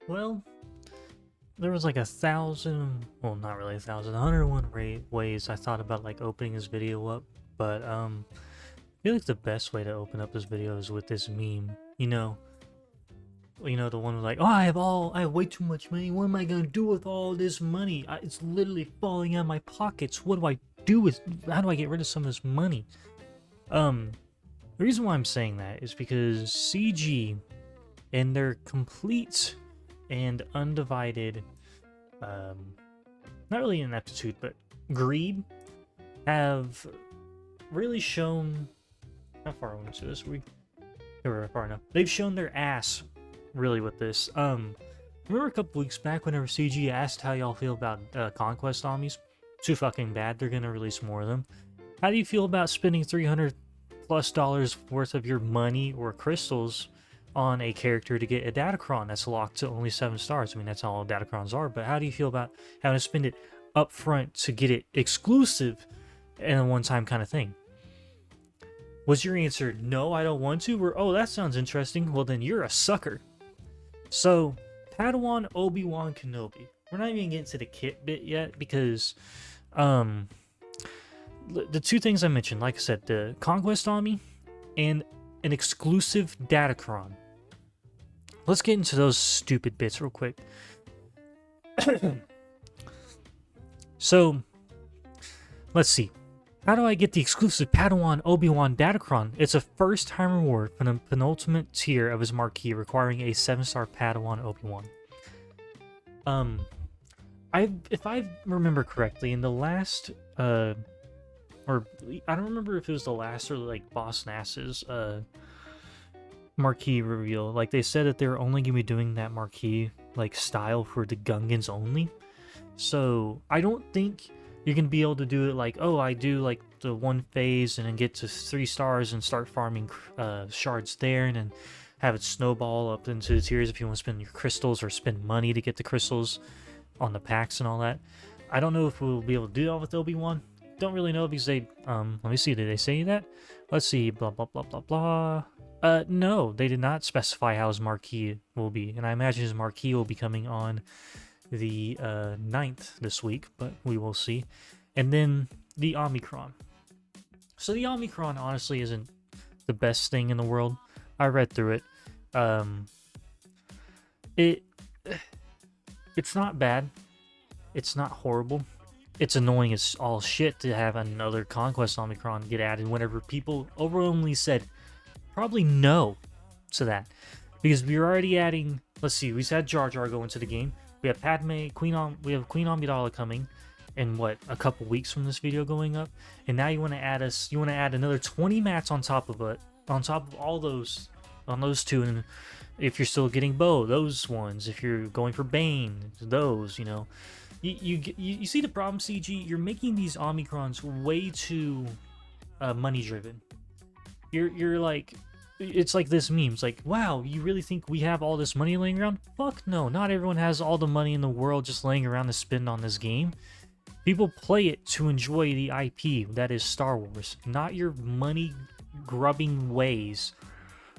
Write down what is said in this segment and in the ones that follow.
Well, there was like 1,000, well, not really 1,000, 101 ways I thought about like opening this video up, but I feel like the best way to open up this video is with this meme. The one with like, oh, I have way too much money. What am I gonna do with all this money? It's literally falling out of my pockets. What do I do with? How do I get rid of some of this money? The reason why I'm saying that is because CG, in their complete and undivided, not really ineptitude, but greed, have really shown. How far into this? We were far enough. They've shown their ass really with this. Remember a couple weeks back whenever CG asked how y'all feel about Conquest armies? Too fucking bad. They're gonna release more of them. How do you feel about spending $300+ worth of your money or crystals on a character to get a Datacron that's locked to only 7 stars? I mean, that's all Datacrons are, but how do you feel about having to spend it up front to get it exclusive and a one-time kind of thing? Was your answer, no, I don't want to? Or, oh, that sounds interesting. Well, then you're a sucker. So, Padawan Obi-Wan Kenobi. We're not even getting to the kit bit yet because, the two things I mentioned, like I said, the Conquest Army and an exclusive Datacron. Let's get into those stupid bits real quick. So, let's see. How do I get the exclusive Padawan Obi-Wan Datacron? It's a first-time reward for the penultimate tier of his marquee, requiring a 7-star Padawan Obi-Wan. If I remember correctly, in the last, or I don't remember if it was the last or like Boss Nass's marquee reveal. Like they said that they're only gonna be doing that marquee like style for the Gungans only. So I don't think you're going to be able to do it like, oh, I do like the one phase and then get to 3 stars and start farming shards there and then have it snowball up into the tiers if you want to spend your crystals or spend money to get the crystals on the packs and all that. I don't know if we'll be able to do that with Obi-Wan. Don't really know because they, let me see, did they say that? Let's see, blah, blah, blah, blah, blah. No, they did not specify how his marquee will be, and I imagine his marquee will be coming on the 9th this week, but we will see. And then the Omicron. So the Omicron honestly isn't the best thing in the world. I read through it. It's not bad. It's not horrible. It's annoying as all shit to have another Conquest Omicron get added whenever people overwhelmingly said probably no to that. Because we're already adding, let's see, we had Jar Jar go into the game. We have Queen Amidala coming in what, a couple weeks from this video going up, and now you want to add another 20 mats on top of it, on top of all those, on those two, and if you're still getting Bo, those ones, if you're going for Bane, those, you know, you see the problem, CG. You're making these Omicrons way too money driven. You're like. It's like this meme. It's like, wow, you really think we have all this money laying around? Fuck no, not everyone has all the money in the world just laying around to spend on this game. People play it to enjoy the IP, that is Star Wars, not your money-grubbing ways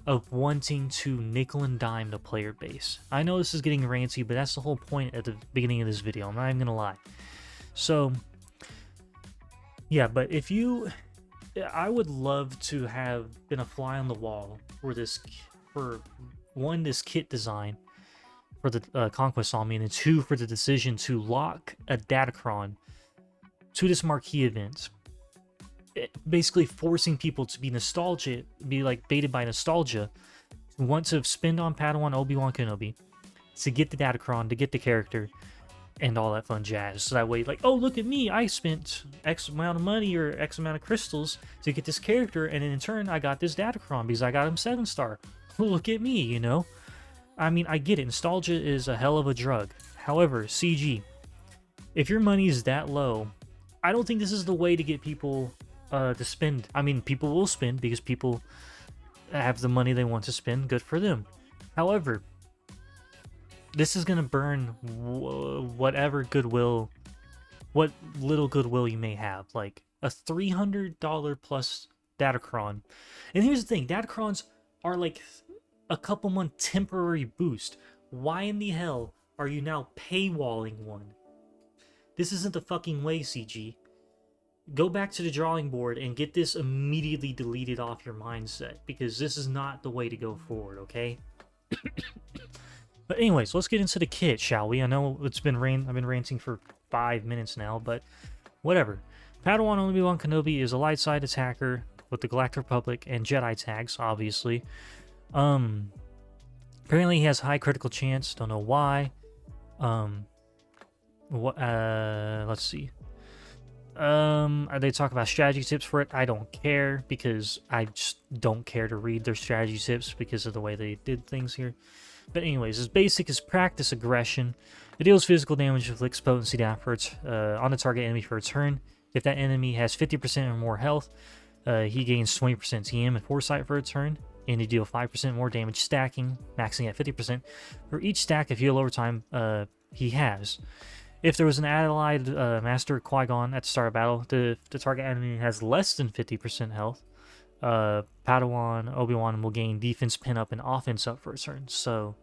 of wanting to nickel and dime the player base. I know this is getting ranty, but that's the whole point at the beginning of this video, I'm not even gonna lie. So, yeah, but if you... I would love to have been a fly on the wall for this kit design for the Conquest Army, and then 2 for the decision to lock a Datacron to this marquee event. Basically forcing people to be like baited by nostalgia, to want to spend on Padawan Obi-Wan Kenobi to get the Datacron, to get the character, and all that fun jazz. So that way, like, oh, look at me, I spent X amount of money or X amount of crystals to get this character, and in turn, I got this Datacron because I got him 7-star. Look at me, you know? I mean, I get it. Nostalgia is a hell of a drug. However, CG, if your money is that low, I don't think this is the way to get people to spend. I mean, people will spend because people have the money they want to spend. Good for them. However, this is going to burn whatever goodwill, what little goodwill you may have. Like a $300 plus Datacron. And here's the thing, Datacrons are like a couple month temporary boost. Why in the hell are you now paywalling one? This isn't the fucking way, CG. Go back to the drawing board and get this immediately deleted off your mindset, because this is not the way to go forward, okay? But anyways, let's get into the kit, shall we? I know I've been ranting for 5 minutes now, but whatever. Padawan Obi-Wan Kenobi is a light side attacker with the Galactic Republic and Jedi tags, obviously. Apparently he has high critical chance, don't know why. Let's see. They talk about strategy tips for it. I don't care, because I just don't care to read their strategy tips because of the way they did things here. But anyways, his basic is practice aggression. It deals physical damage, inflicts potency down for its, on the target enemy for a turn. If that enemy has 50% or more health, he gains 20% TM and foresight for a turn, and you deal 5% more damage stacking, maxing at 50% for each stack of heal over time he has. If there was an allied Master Qui-Gon at the start of battle, the target enemy has less than 50% health, Padawan Obi-Wan will gain defense pin up and offense up for a turn. So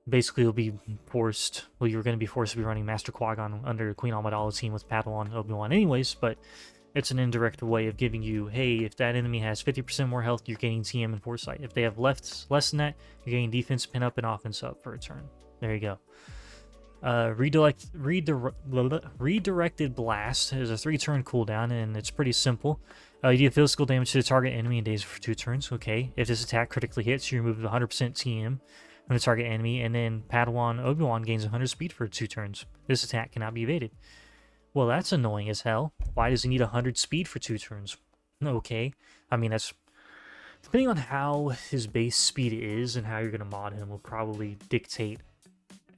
basically you're going to be forced to be running Master Qui-Gon under Queen Amidala team with Padawan Obi-Wan anyways, but it's an indirect way of giving you, hey, if that enemy has 50% more health, you're gaining TM and foresight. If they have less than that, you're gaining defense pin up and offense up for a turn. There you go. Redirected Blast is a 3-turn cooldown, and it's pretty simple. You deal physical damage to the target enemy and daze for 2 turns. Okay, if this attack critically hits, you remove 100% TM from the target enemy, and then Padawan Obi-Wan gains 100 speed for 2 turns. This attack cannot be evaded. Well, that's annoying as hell. Why does he need 100 speed for 2 turns? Okay, I mean, that's... Depending on how his base speed is and how you're going to mod him will probably dictate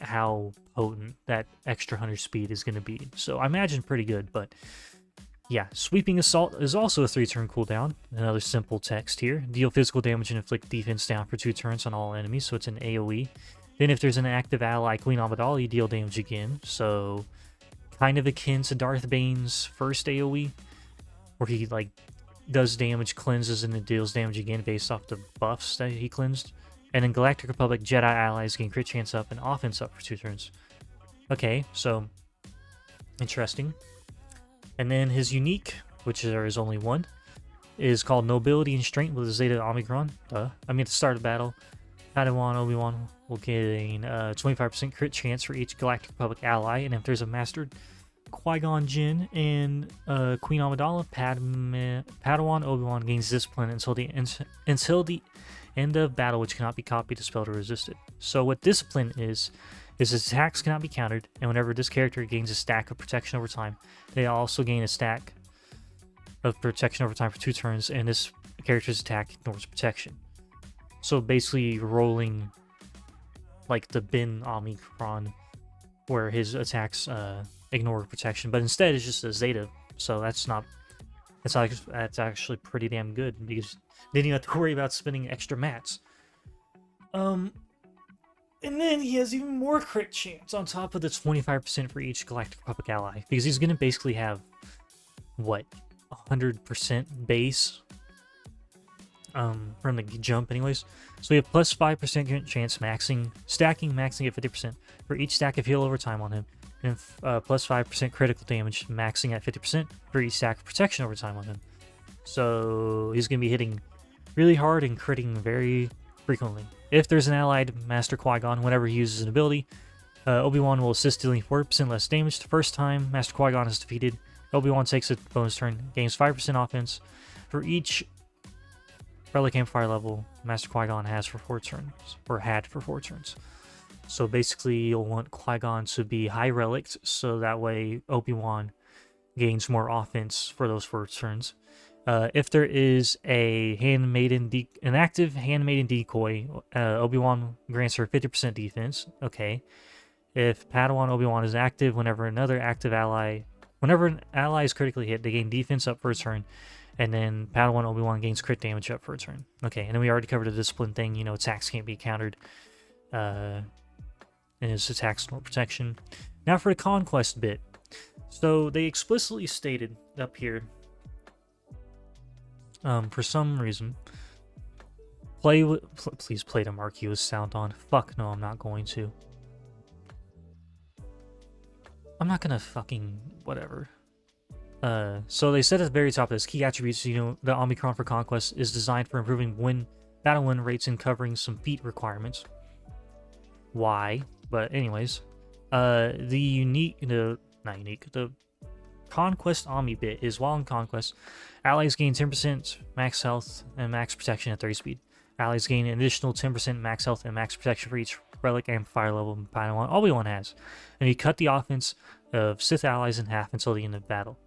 how potent that extra 100 speed is going to be. So I imagine pretty good, but yeah. Sweeping Assault is also a 3-turn cooldown. Another simple text here. Deal physical damage and inflict defense down for 2 turns on all enemies, so it's an AoE. Then if there's an active ally, Queen Amidala, you deal damage again. So kind of akin to Darth Bane's first AoE, where he like does damage, cleanses, and then deals damage again based off the buffs that he cleansed. And in Galactic Republic, Jedi allies gain crit chance up and offense up for 2 turns. Okay, so interesting. And then his unique, which there is only one, is called Nobility and Strength with a Zeta Omicron. At the start of battle, Padawan Obi-Wan will gain 25% crit chance for each Galactic Republic ally, and if there's a Master Qui-Gon Jinn and Queen Amidala, Padawan Obi-Wan gains discipline until the end of battle, which cannot be copied, dispelled, or resisted. So what discipline is his attacks cannot be countered, and whenever this character gains a stack of protection over time, they also gain a stack of protection over time for 2 turns, and this character's attack ignores protection. So basically rolling like the Bin Omicron, where his attacks ignore protection, but instead it's just a Zeta. So that's actually pretty damn good, because then you have to worry about spending extra mats. And then he has even more crit chance on top of the 25% for each Galactic Republic ally, because he's going to basically have, what, 100% base from the jump anyways. So we have plus 5% chance stacking maxing at 50% for each stack of heal over time on him, and plus 5% critical damage maxing at 50% for each stack of protection over time on him. So he's going to be hitting really hard and critting very frequently. If there's an allied Master Qui-Gon, whenever he uses an ability, Obi-Wan will assist, dealing 40% less damage the first time Master Qui-Gon is defeated. Obi-Wan takes a bonus turn, gains 5% offense for each Relic Campfire level Master Qui-Gon has for 4 turns, or had for 4 turns. So basically you'll want Qui-Gon to be high relicked, so that way Obi-Wan gains more offense for those 4 turns. If there is an active handmaiden decoy, Obi-Wan grants her 50% defense. Okay. If Padawan Obi-Wan is active, whenever an ally is critically hit, they gain defense up for a turn, and then Padawan Obi-Wan gains crit damage up for a turn. Okay, and then we already covered the discipline thing. Attacks can't be countered, and his attacks nor protection. Now for the conquest bit. So they explicitly stated up here, for some reason, Please play the marquee with sound on. Fuck no, I'm not going to. I'm not gonna fucking whatever. So they said at the very top of this, key attributes, you know, the Omicron for Conquest is designed for improving battle win rates and covering some feat requirements. Why? But anyways, the Conquest Omni bit is while in Conquest, allies gain 10% max health and max protection at 30 speed. Allies gain an additional 10% max health and max protection for each relic and fire level Padawan Obi-Wan has. And you cut the offense of Sith allies in half until the end of battle.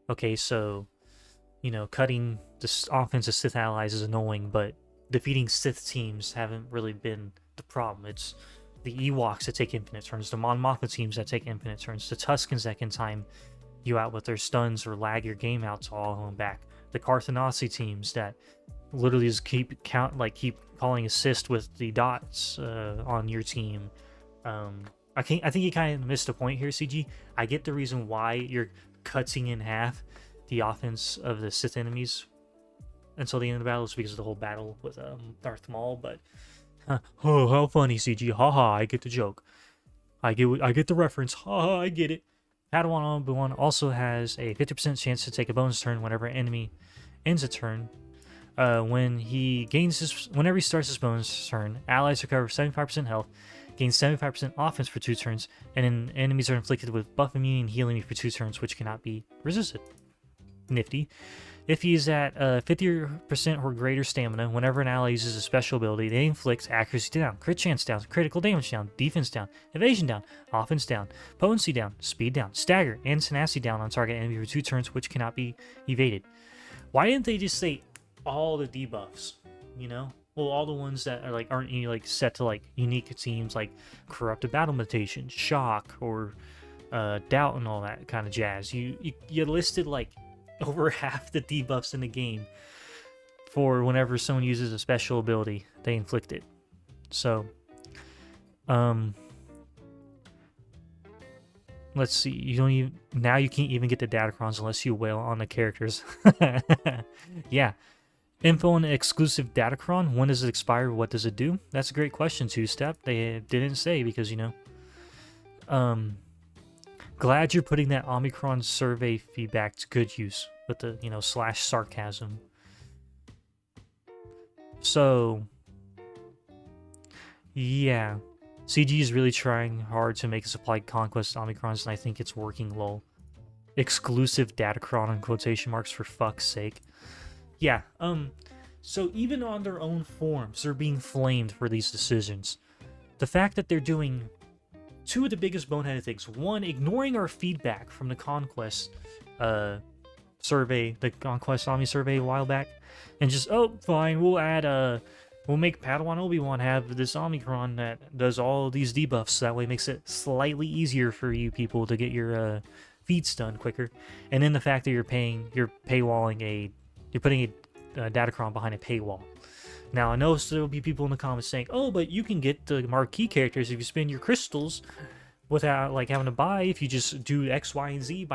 Okay, so, you know, cutting the offense of Sith allies is annoying, but defeating Sith teams haven't really been the problem. It's the Ewoks that take infinite turns, the Mon Mothma teams that take infinite turns, the Tuskens that can time you out with their stuns or lag your game out to all home back, the Carthanasi teams that literally just keep calling assist with the dots on your team. I think you kind of missed a point here, CG. I get the reason why you're cutting in half the offense of the Sith enemies until the end of the battle is because of the whole battle with Darth Maul, but oh, how funny, CG. Haha, I get the joke. I get the reference. Haha, I get it. Padawan Obi-Wan also has a 50% chance to take a bonus turn whenever an enemy ends a turn. Whenever he starts his bonus turn, allies recover 75% health, gain 75% offense for 2 turns, and then enemies are inflicted with buff immunity and healing for 2 turns, which cannot be resisted. Nifty. If he is at 50% or greater stamina, whenever an ally uses a special ability, they inflict accuracy down, crit chance down, critical damage down, defense down, evasion down, offense down, potency down, speed down, stagger, and tenacity down on target enemy for 2 turns, which cannot be evaded. Why didn't they just say all the debuffs? You know, well, all the ones that are aren't set to unique teams like corrupted battle mutation, shock, or doubt, and all that kind of jazz. You listed over half the debuffs in the game for whenever someone uses a special ability, they inflict it. So, let's see. You can't even get the datacrons unless you wail on the characters. Yeah. Info on the exclusive datacron. When does it expire? What does it do? That's a great question, Two-Step. They didn't say because, glad you're putting that Omicron survey feedback to good use with the, / sarcasm. So, yeah. CG is really trying hard to make us apply Conquest Omicrons, and I think it's working, lol. Exclusive datacron in quotation marks, for fuck's sake. Yeah, so even on their own forums, they're being flamed for these decisions. The fact that they're doing 2 of the biggest boneheaded things. 1, ignoring our feedback from the Conquest survey, the Conquest Omni survey a while back, and just, oh, fine, we'll make Padawan Obi-Wan have this Omicron that does all these debuffs, so that way it makes it slightly easier for you people to get your feats done quicker. And then the fact that you're putting a datacron behind a paywall. Now, I know there will be people in the comments saying, oh, but you can get the marquee characters if you spend your crystals without having to buy, if you just do X, Y, and Z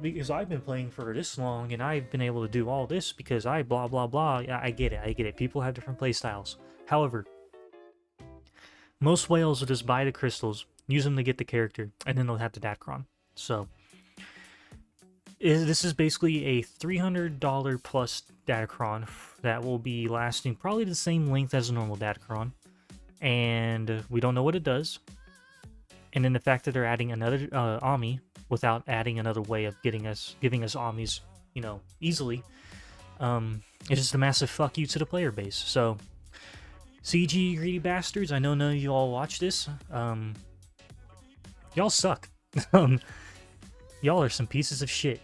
because I've been playing for this long and I've been able to do all this because I blah blah blah. Yeah, I get it. People have different play styles. However, most whales will just buy the crystals, use them to get the character, and then they'll have the datacron. So this is basically a $300 plus datacron that will be lasting probably the same length as a normal datacron, and we don't know what it does. And then the fact that they're adding another Omni without adding another way of giving us Omnis, easily, it's just a massive fuck you to the player base. So, CG greedy bastards, I know none of you all watch this. Y'all suck. Y'all are some pieces of shit.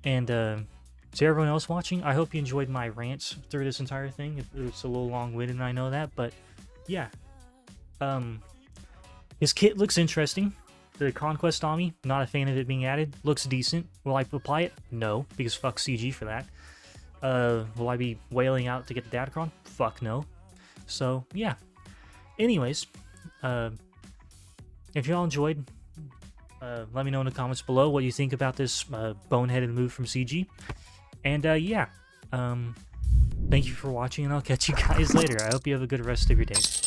And to everyone else watching, I hope you enjoyed my rants through this entire thing. It's a little long-winded, and I know that, but yeah. His kit looks interesting. The Conquest Omni, not a fan of it being added. Looks decent. Will I apply it? No, because fuck CG for that. Will I be wailing out to get the datacron? Fuck no. So, yeah. Anyways, if y'all enjoyed, let me know in the comments below what you think about this boneheaded move from CG. And, yeah. Thank you for watching, and I'll catch you guys later. I hope you have a good rest of your day.